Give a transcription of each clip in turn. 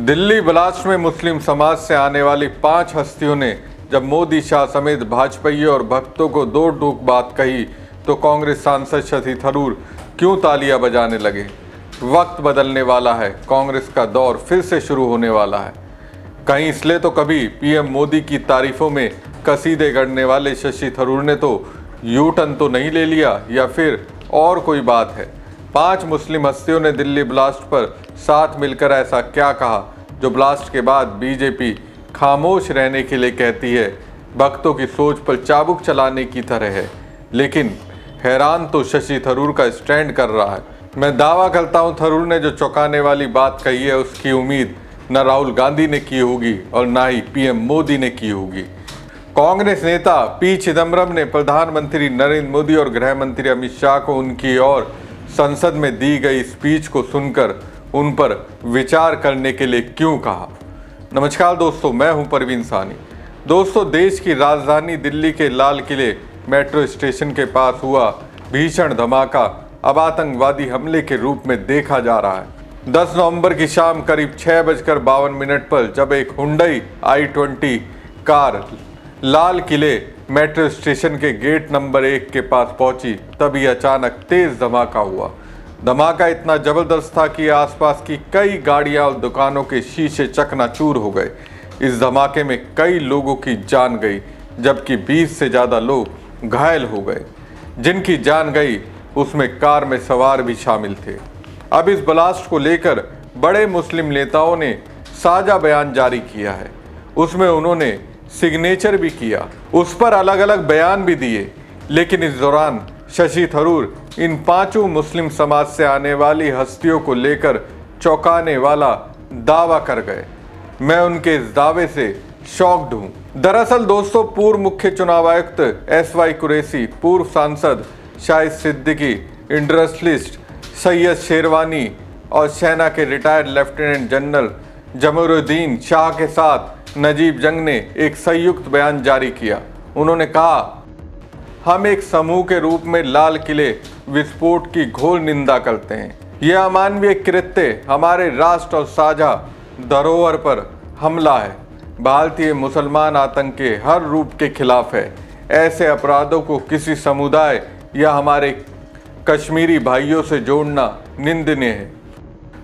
Delhi blast में मुस्लिम समाज से आने वाली 5 हस्तियों ने जब मोदी, शाह समेत भाजपाइयों और भक्तों को दो टूक बात कही तो कांग्रेस सांसद शशि थरूर क्यों तालियां बजाने लगे। वक्त बदलने वाला है, कांग्रेस का दौर फिर से शुरू होने वाला है। कहीं इसलिए तो कभी पीएम मोदी की तारीफों में कसीदे गढ़ने वाले शशि थरूर ने तो यू टर्न तो नहीं ले लिया, या फिर और कोई बात है। 5 मुस्लिम हस्तियों ने दिल्ली ब्लास्ट पर साथ मिलकर ऐसा क्या कहा जो ब्लास्ट के बाद बीजेपी खामोश रहने के लिए कहती है। भक्तों की सोच पर चाबुक चलाने की तरह है, लेकिन हैरान तो शशि थरूर का स्टैंड कर रहा है। मैं दावा करता हूं थरूर ने जो चौंकाने वाली बात कही है उसकी उम्मीद न राहुल गांधी ने की होगी और ना ही पीएम मोदी ने की होगी। कांग्रेस नेता पी चिदम्बरम ने प्रधानमंत्री नरेंद्र मोदी और गृह मंत्री अमित शाह को उनकी और संसद में दी गई स्पीच को सुनकर उन पर विचार करने के लिए क्यों कहा। नमस्कार दोस्तों, मैं हूं परवीन सानी। दोस्तों, देश की राजधानी दिल्ली के लाल किले मेट्रो स्टेशन के पास हुआ भीषण धमाका अब आतंकवादी हमले के रूप में देखा जा रहा है। 10 नवंबर की शाम करीब 6:52 पर जब एक हुंडई i20 कार लाल किले मेट्रो स्टेशन के गेट नंबर 1 के पास पहुंची, तभी अचानक तेज धमाका हुआ। धमाका इतना जबरदस्त था कि आसपास की कई गाड़ियां और दुकानों के शीशे चकनाचूर हो गए। इस धमाके में कई लोगों की जान गई, जबकि 20 से ज़्यादा लोग घायल हो गए। जिनकी जान गई उसमें कार में सवार भी शामिल थे। अब इस ब्लास्ट को लेकर बड़े मुस्लिम नेताओं ने साझा बयान जारी किया है। उसमें उन्होंने सिग्नेचर भी किया, उस पर अलग अलग बयान भी दिए। लेकिन इस दौरान शशि थरूर इन 5 मुस्लिम समाज से आने वाली हस्तियों को लेकर चौंकाने वाला दावा कर गए। मैं उनके इस दावे से शॉक्ड हूं। दरअसल दोस्तों, पूर्व मुख्य चुनाव आयुक्त SY कुरैशी, पूर्व सांसद शाहिद सिद्दीकी, इंडस्ट्रियलिस्ट सैयद शेरवानी और सेना के retired lieutenant general Jamiruddin Shah के साथ नजीब जंग ने एक संयुक्त बयान जारी किया। उन्होंने कहा, हम एक समूह के रूप में लाल किले विस्फोट की घोर निंदा करते हैं। यह अमानवीय कृत्य हमारे राष्ट्र और साझा धरोहर पर हमला है। भारतीय मुसलमान आतंक के हर रूप के खिलाफ है। ऐसे अपराधों को किसी समुदाय या हमारे कश्मीरी भाइयों से जोड़ना निंदनीय है।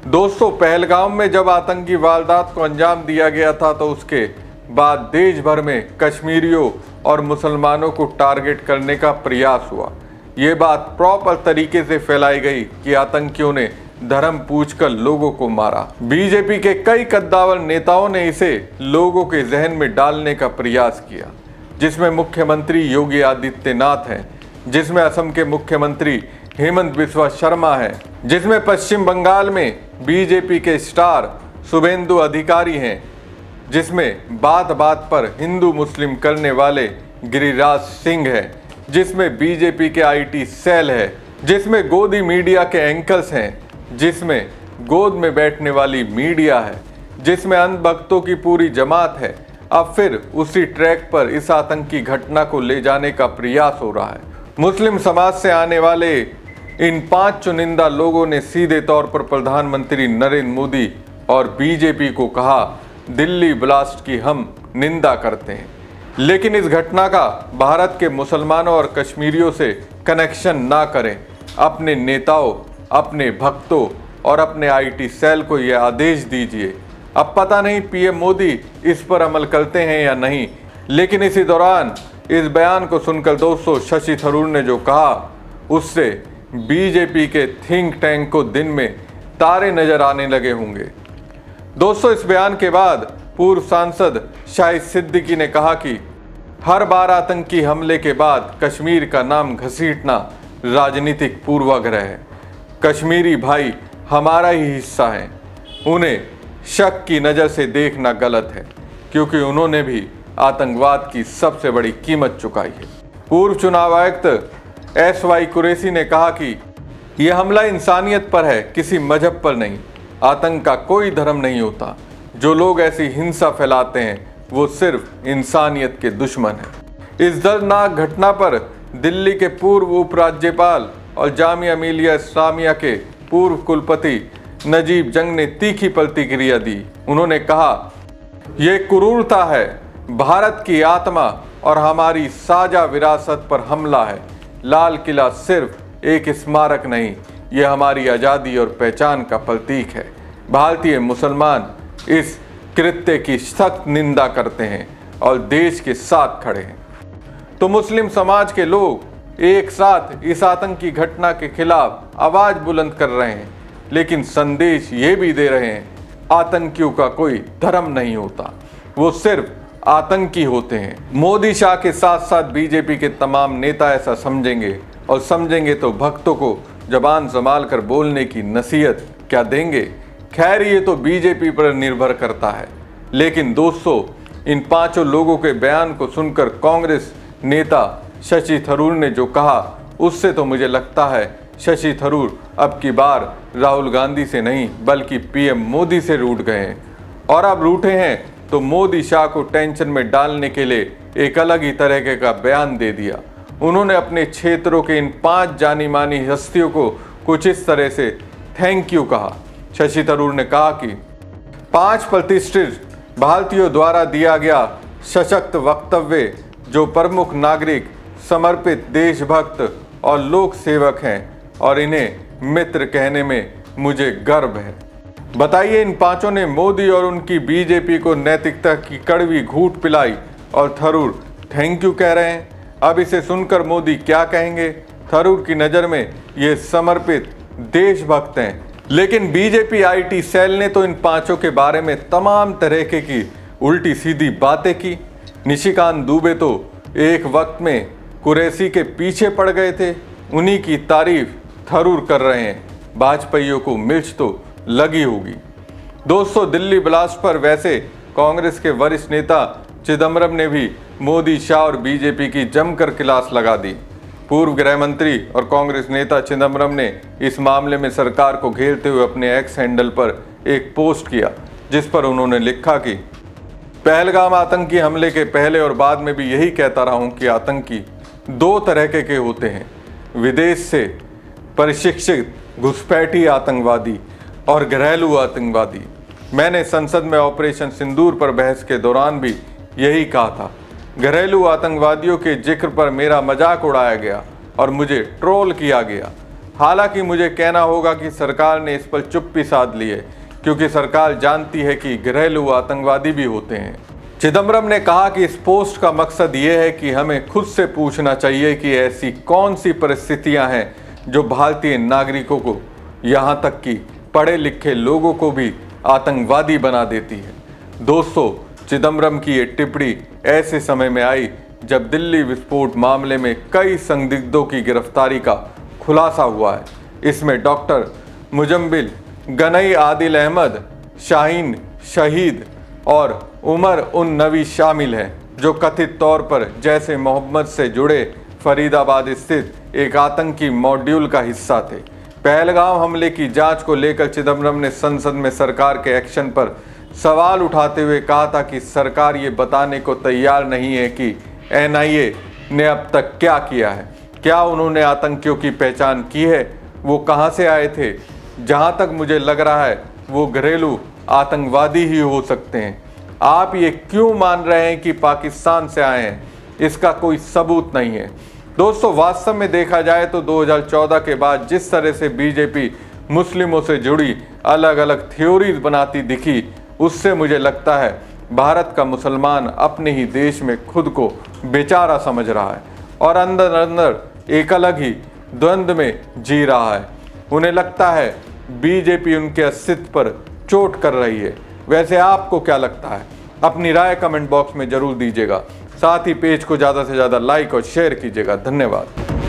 दोस्तों, पहलगाम में जब आतंकी वारदात को अंजाम दिया गया था तो उसके बाद देश भर में कश्मीरियों और मुसलमानों को टारगेट करने का प्रयास हुआ। ये बात प्रॉपर तरीके से फैलाई गई कि आतंकियों ने धर्म पूछकर लोगों को मारा। बीजेपी के कई कद्दावर नेताओं ने इसे लोगों के जहन में डालने का प्रयास किया, जिसमें मुख्यमंत्री योगी आदित्यनाथ हैं, जिसमें असम के मुख्यमंत्री हेमंत बिस्वा शर्मा है, जिसमें पश्चिम बंगाल में बीजेपी के स्टार शुभेंदु अधिकारी हैं, जिसमें बात बात पर हिंदू मुस्लिम करने वाले गिरिराज सिंह है, जिसमें बीजेपी के IT सेल है, जिसमें गोदी मीडिया के एंकर्स हैं, जिसमें गोद में बैठने वाली मीडिया है, जिसमें अंधभक्तों की पूरी जमात है। अब फिर उसी ट्रैक पर इस आतंकी घटना को ले जाने का प्रयास हो रहा है। मुस्लिम समाज से आने वाले इन 5 चुनिंदा लोगों ने सीधे तौर पर प्रधानमंत्री नरेंद्र मोदी और बीजेपी को कहा, दिल्ली ब्लास्ट की हम निंदा करते हैं, लेकिन इस घटना का भारत के मुसलमानों और कश्मीरियों से कनेक्शन ना करें। अपने नेताओं, अपने भक्तों और अपने IT सेल को यह आदेश दीजिए। अब पता नहीं पीएम मोदी इस पर अमल करते हैं या नहीं, लेकिन इसी दौरान इस बयान को सुनकर दोस्तों शशि थरूर ने जो कहा उससे बीजेपी के थिंक टैंक को दिन में तारे नजर आने लगे होंगे। दोस्तों, इस बयान के बाद पूर्व सांसद शाहिद सिद्दीकी ने कहा कि हर बार आतंकी हमले के बाद कश्मीर का नाम घसीटना राजनीतिक पूर्वाग्रह है। कश्मीरी भाई हमारा ही हिस्सा हैं। उन्हें शक की नज़र से देखना गलत है, क्योंकि उन्होंने भी आतंकवाद की सबसे बड़ी कीमत चुकाई है। पूर्व चुनाव आयुक्त SY कुरैशी ने कहा कि यह हमला इंसानियत पर है, किसी मजहब पर नहीं। आतंक का कोई धर्म नहीं होता। जो लोग ऐसी हिंसा फैलाते हैं वो सिर्फ इंसानियत के दुश्मन हैं। इस दर्दनाक घटना पर दिल्ली के पूर्व उपराज्यपाल और जामिया मिलिया इस्लामिया के पूर्व कुलपति नजीब जंग ने तीखी प्रतिक्रिया दी। उन्होंने कहा, ये क्रूरता है, भारत की आत्मा और हमारी साझा विरासत पर हमला है। लाल किला सिर्फ एक स्मारक नहीं, यह हमारी आज़ादी और पहचान का प्रतीक है। भारतीय मुसलमान इस कृत्य की सख्त निंदा करते हैं और देश के साथ खड़े हैं। तो मुस्लिम समाज के लोग एक साथ इस आतंकी घटना के खिलाफ आवाज बुलंद कर रहे हैं, लेकिन संदेश ये भी दे रहे हैं, आतंकियों का कोई धर्म नहीं होता, वो सिर्फ आतंकी होते हैं। मोदी शाह के साथ साथ बीजेपी के तमाम नेता ऐसा समझेंगे, और समझेंगे तो भक्तों को जबान संभाल कर बोलने की नसीहत क्या देंगे। खैर, ये तो बीजेपी पर निर्भर करता है। लेकिन दोस्तों, इन पांचों लोगों के बयान को सुनकर कांग्रेस नेता शशि थरूर ने जो कहा, उससे तो मुझे लगता है शशि थरूर अब की बार राहुल गांधी से नहीं बल्कि पीएम मोदी से रूठ गए हैं। और अब रूठे हैं तो मोदी शाह को टेंशन में डालने के लिए एक अलग ही तरह का बयान दे दिया। उन्होंने अपने क्षेत्रों के इन 5 जानी मानी हस्तियों को कुछ इस तरह से थैंक यू कहा। शशि थरूर ने कहा कि 5 प्रतिष्ठित भारतीयों द्वारा दिया गया सशक्त वक्तव्य, जो प्रमुख नागरिक, समर्पित देशभक्त और लोक सेवक हैं, और इन्हें मित्र कहने में मुझे गर्व है। बताइए, इन पांचों ने मोदी और उनकी बीजेपी को नैतिकता की कड़वी घूंट पिलाई और थरूर थैंक यू कह रहे हैं। अब इसे सुनकर मोदी क्या कहेंगे? थरूर की नज़र में ये समर्पित देशभक्त हैं, लेकिन बीजेपी आईटी सेल ने तो इन पांचों के बारे में तमाम तरह की उल्टी सीधी बातें की। निशिकांत दुबे तो एक वक्त में कुरैशी के पीछे पड़ गए थे, उन्हीं की तारीफ थरूर कर रहे हैं। वाजपेयी को मिर्च तो लगी होगी। दोस्तों, दिल्ली ब्लास्ट पर वैसे कांग्रेस के वरिष्ठ नेता चिदम्बरम ने भी मोदी, शाह और बीजेपी की जमकर क्लास लगा दी। पूर्व गृह मंत्री और कांग्रेस नेता चिदम्बरम ने इस मामले में सरकार को घेरते हुए अपने एक्स हैंडल पर एक पोस्ट किया, जिस पर उन्होंने लिखा कि पहलगाम आतंकी हमले के पहले और बाद में भी यही कहता रहा हूं कि आतंकी 2 तरह के होते हैं, विदेश से प्रशिक्षित घुसपैठी आतंकवादी और घरेलू आतंकवादी। मैंने संसद में ऑपरेशन सिंदूर पर बहस के दौरान भी यही कहा था। घरेलू आतंकवादियों के जिक्र पर मेरा मजाक उड़ाया गया और मुझे ट्रोल किया गया। हालांकि मुझे कहना होगा कि सरकार ने इस पर चुप्पी साध ली है, क्योंकि सरकार जानती है कि घरेलू आतंकवादी भी होते हैं। चिदम्बरम ने कहा कि इस पोस्ट का मकसद ये है कि हमें खुद से पूछना चाहिए कि ऐसी कौन सी परिस्थितियां हैं जो भारतीय नागरिकों को, यहाँ तक कि पढ़े लिखे लोगों को भी आतंकवादी बना देती है। दोस्तों, चिदम्बरम की ये टिप्पणी ऐसे समय में आई जब दिल्ली विस्फोट मामले में कई संदिग्धों की गिरफ्तारी का खुलासा हुआ है। इसमें डॉक्टर मुजम्मिल, गनई आदिल अहमद, शाहीन शहीद और उमर उन नवी शामिल हैं, जो कथित तौर पर जैसे मोहम्मद से जुड़े फरीदाबाद स्थित एक आतंकी मॉड्यूल का हिस्सा थे। पहलगाम हमले की जांच को लेकर चिदम्बरम ने संसद में सरकार के एक्शन पर सवाल उठाते हुए कहा था कि सरकार ये बताने को तैयार नहीं है कि एनआईए ने अब तक क्या किया है। क्या उन्होंने आतंकियों की पहचान की है? वो कहाँ से आए थे? जहाँ तक मुझे लग रहा है वो घरेलू आतंकवादी ही हो सकते हैं। आप ये क्यों मान रहे हैं कि पाकिस्तान से आए हैं? इसका कोई सबूत नहीं है। दोस्तों, वास्तव में देखा जाए तो 2014 के बाद जिस तरह से बीजेपी मुस्लिमों से जुड़ी अलग अलग थ्योरीज बनाती दिखी, उससे मुझे लगता है भारत का मुसलमान अपने ही देश में खुद को बेचारा समझ रहा है और अंदर अंदर एक अलग ही द्वंद्व में जी रहा है। उन्हें लगता है बीजेपी उनके अस्तित्व पर चोट कर रही है। वैसे आपको क्या लगता है? अपनी राय कमेंट बॉक्स में जरूर दीजिएगा। साथ ही पेज को ज़्यादा से ज़्यादा लाइक और शेयर कीजिएगा। धन्यवाद।